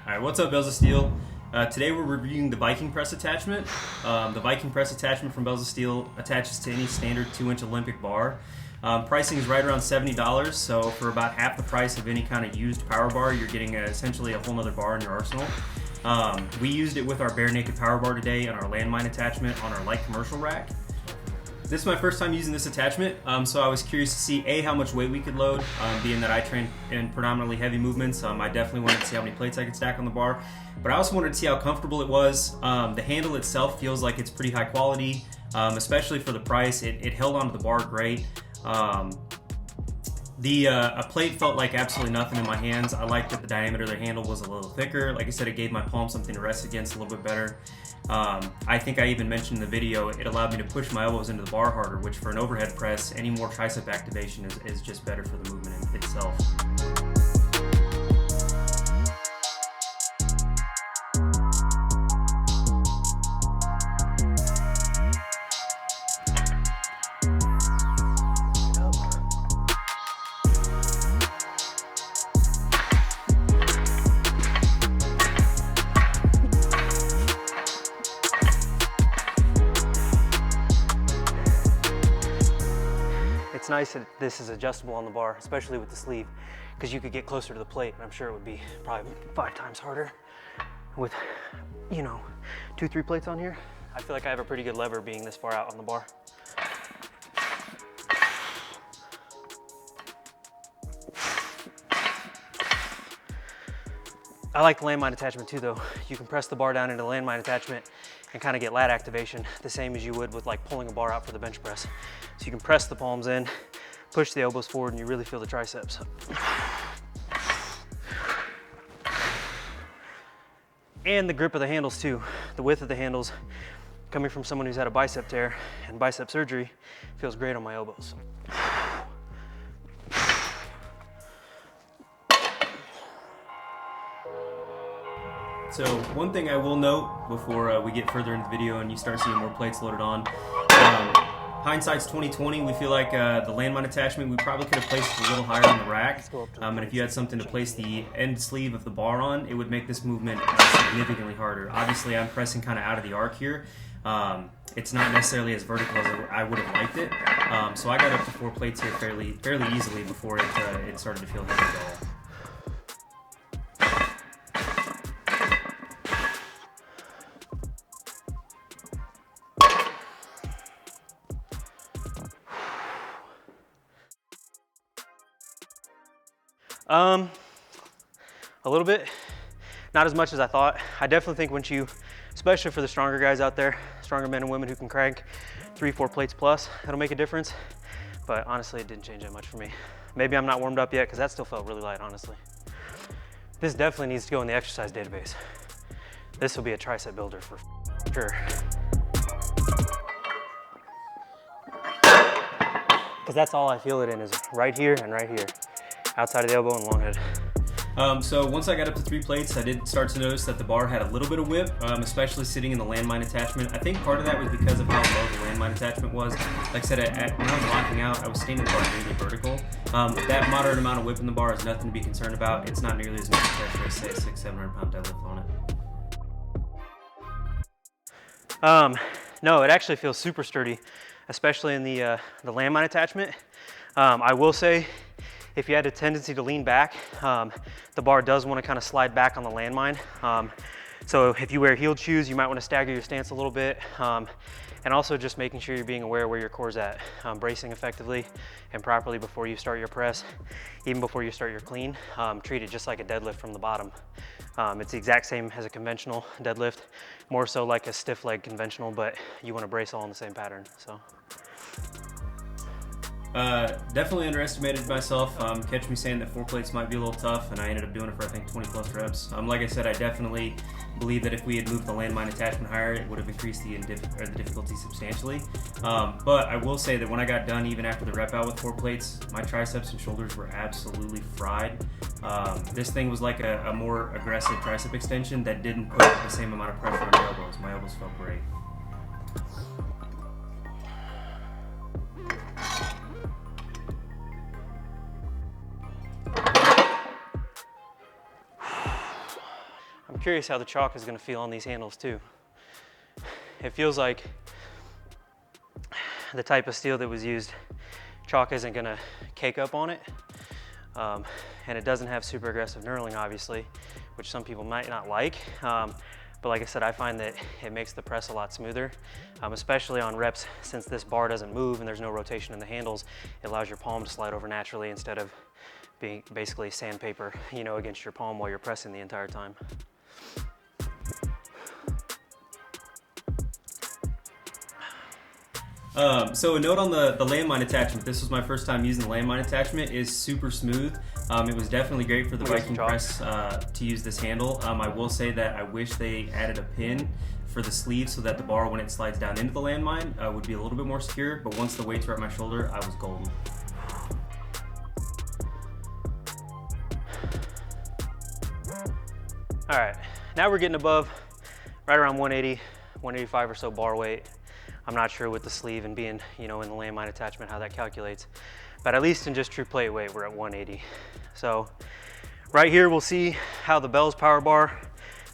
Alright, what's up, B.O.S. Steel? Today we're reviewing the Viking press attachment. The Viking press attachment from B.O.S. Steel attaches to any standard 2-inch Olympic bar. Pricing is right around $70, so for about half the price of any kind of used power bar, you're getting essentially a whole nother bar in your arsenal. We used it with our bare naked power bar today and our Landmine attachment on our light commercial rack. This is my first time using this attachment, so I was curious to see how much weight we could load, being that I train in predominantly heavy movements. I definitely wanted to see how many plates I could stack on the bar, but I also wanted to see how comfortable it was. The handle itself feels like it's pretty high quality, especially for the price. It held onto the bar great. A plate felt like absolutely nothing in my hands. I liked that the diameter of the handle was a little thicker. Like I said, it gave my palm something to rest against a little bit better. I think I even mentioned in the video, it allowed me to push my elbows into the bar harder, which for an overhead press, any more tricep activation is just better for the movement itself. It's nice that this is adjustable on the bar, especially with the sleeve, because you could get closer to the plate, and I'm sure it would be probably 5 times harder with, 2-3 plates on here. I feel like I have a pretty good lever being this far out on the bar. I like the landmine attachment too, though. You can press the bar down into the landmine attachment and kind of get lat activation, the same as you would with like pulling a bar out for the bench press. So you can press the palms in, push the elbows forward, and you really feel the triceps. And the grip of the handles too. The width of the handles, coming from someone who's had a bicep tear and bicep surgery, feels great on my elbows. So one thing I will note before we get further into the video and you start seeing more plates loaded on, hindsight's 20/20. We feel like the landmine attachment, we probably could have placed it a little higher in the rack. And if you had something to place the end sleeve of the bar on, it would make this movement significantly harder. Obviously, I'm pressing kind of out of the arc here. It's not necessarily as vertical as I would have liked it. So I got up to 4 plates here fairly easily before it started to feel heavy at all. A little bit, not as much as I thought. I definitely think once you, especially for the stronger guys out there, stronger men and women who can crank 3-4 plates plus, it'll make a difference. But honestly, it didn't change that much for me. Maybe I'm not warmed up yet because that still felt really light, honestly. This definitely needs to go in the exercise database. This will be a tricep builder for sure. Because that's all I feel it in is right here and right here. Outside of the elbow and long head. So once I got up to 3 plates, I did start to notice that the bar had a little bit of whip, especially sitting in the landmine attachment. I think part of that was because of how low the landmine attachment was. Like I said, when I was locking out, I was standing the bar really vertical. That moderate amount of whip in the bar is nothing to be concerned about. It's not nearly as much as, say, a 600-700 pound deadlift on it. No, it actually feels super sturdy, especially in the landmine attachment. I will say, if you had a tendency to lean back, the bar does want to kind of slide back on the landmine. So if you wear heeled shoes, you might want to stagger your stance a little bit. And also just making sure you're being aware where your core's at. Bracing effectively and properly before you start your press, even before you start your clean. Treat it just like a deadlift from the bottom. It's the exact same as a conventional deadlift, more so like a stiff leg conventional, but you want to brace all in the same pattern. So. Definitely underestimated myself. Catch me saying that 4 plates might be a little tough, and I ended up doing it for I think 20 plus reps. Like I said, I definitely believe that if we had moved the landmine attachment higher, it would have increased the difficulty substantially. But I will say that when I got done, even after the rep out with 4 plates, my triceps and shoulders were absolutely fried. This thing was like a more aggressive tricep extension that didn't put the same amount of pressure on the elbows. My elbows felt great. curious how the chalk is gonna feel on these handles too. It feels like the type of steel that was used, chalk isn't gonna cake up on it. And it doesn't have super aggressive knurling, obviously, which some people might not like. But like I said, I find that it makes the press a lot smoother, especially on reps. Since this bar doesn't move and there's no rotation in the handles, it allows your palm to slide over naturally instead of being basically sandpaper, you know, against your palm while you're pressing the entire time. So a note on the landmine attachment. This was my first time using the landmine attachment. It is super smooth. It was definitely great for the Viking press to use this handle. I will say that I wish they added a pin for the sleeve so that the bar, when it slides down into the landmine, would be a little bit more secure. But once the weights were at my shoulder, I was golden. All right, now we're getting above right around 180, 185 or so bar weight. I'm not sure with the sleeve and being, you know, in the landmine attachment how that calculates, but at least in just true plate weight, we're at 180. So right here, we'll see how the B.O.S power bar,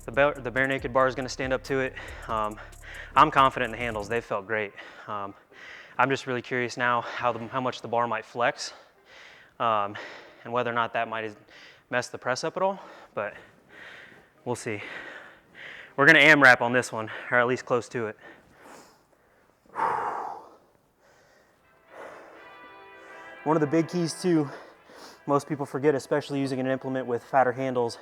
the bare naked bar is gonna stand up to it. I'm confident in the handles, they've felt great. I'm just really curious now how much the bar might flex and whether or not that might mess the press up at all, but we'll see. We're gonna AMRAP on this one, or at least close to it. One of the big keys too, most people forget, especially using an implement with fatter handles,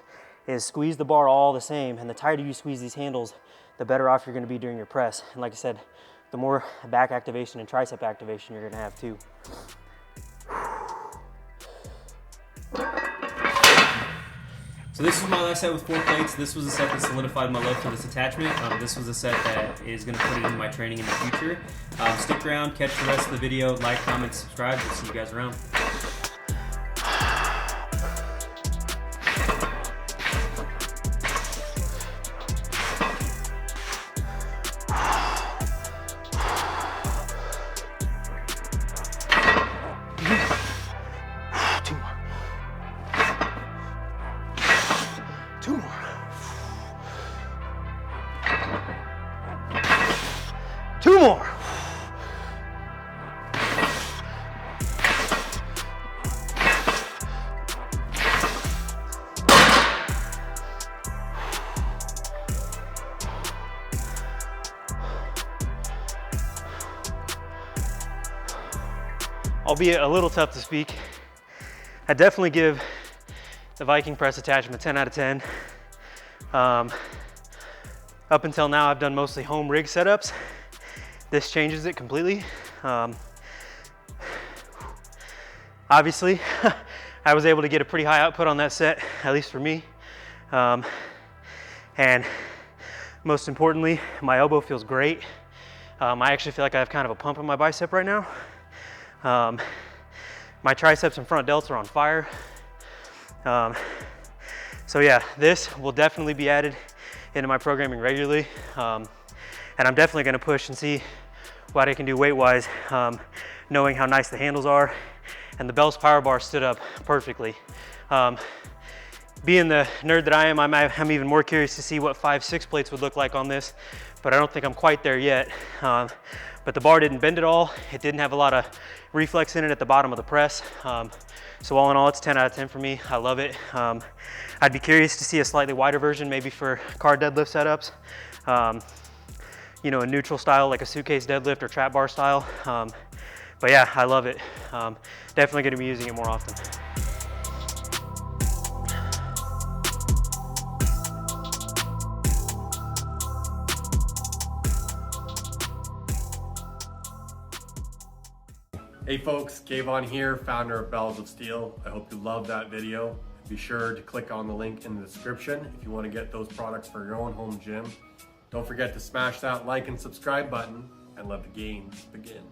is squeeze the bar all the same. And the tighter you squeeze these handles, the better off you're gonna be during your press. And like I said, the more back activation and tricep activation you're gonna have too. So this was my last set with 4 plates. This was a set that solidified my love for this attachment. This was a set that is going to put it in my training in the future. Stick around, catch the rest of the video, like, comment, subscribe. We'll see you guys around. Two more. Two more. Albeit a little tough to speak, I definitely give the Viking press attachment a 10 out of 10. Up until now, I've done mostly home rig setups. This changes it completely. Obviously, I was able to get a pretty high output on that set, at least for me. And most importantly, my elbow feels great. I actually feel like I have kind of a pump in my bicep right now. My triceps and front delts are on fire. So yeah, this will definitely be added into my programming regularly. And I'm definitely gonna push and see what I can do weight-wise, knowing how nice the handles are. And the B.O.S power bar stood up perfectly. Being the nerd that I am, I'm even more curious to see what 5-6 plates would look like on this, but I don't think I'm quite there yet. But the bar didn't bend at all. It didn't have a lot of reflex in it at the bottom of the press. So all in all, it's 10 out of 10 for me. I love it. I'd be curious to see a slightly wider version, maybe for car deadlift setups. You know, a neutral style, like a suitcase deadlift or trap bar style. But yeah, I love it. Definitely gonna be using it more often. Hey folks, Kayvon here, founder of Bells of Steel. I hope you loved that video. Be sure to click on the link in the description if you want to get those products for your own home gym. Don't forget to smash that like and subscribe button and let the games begin.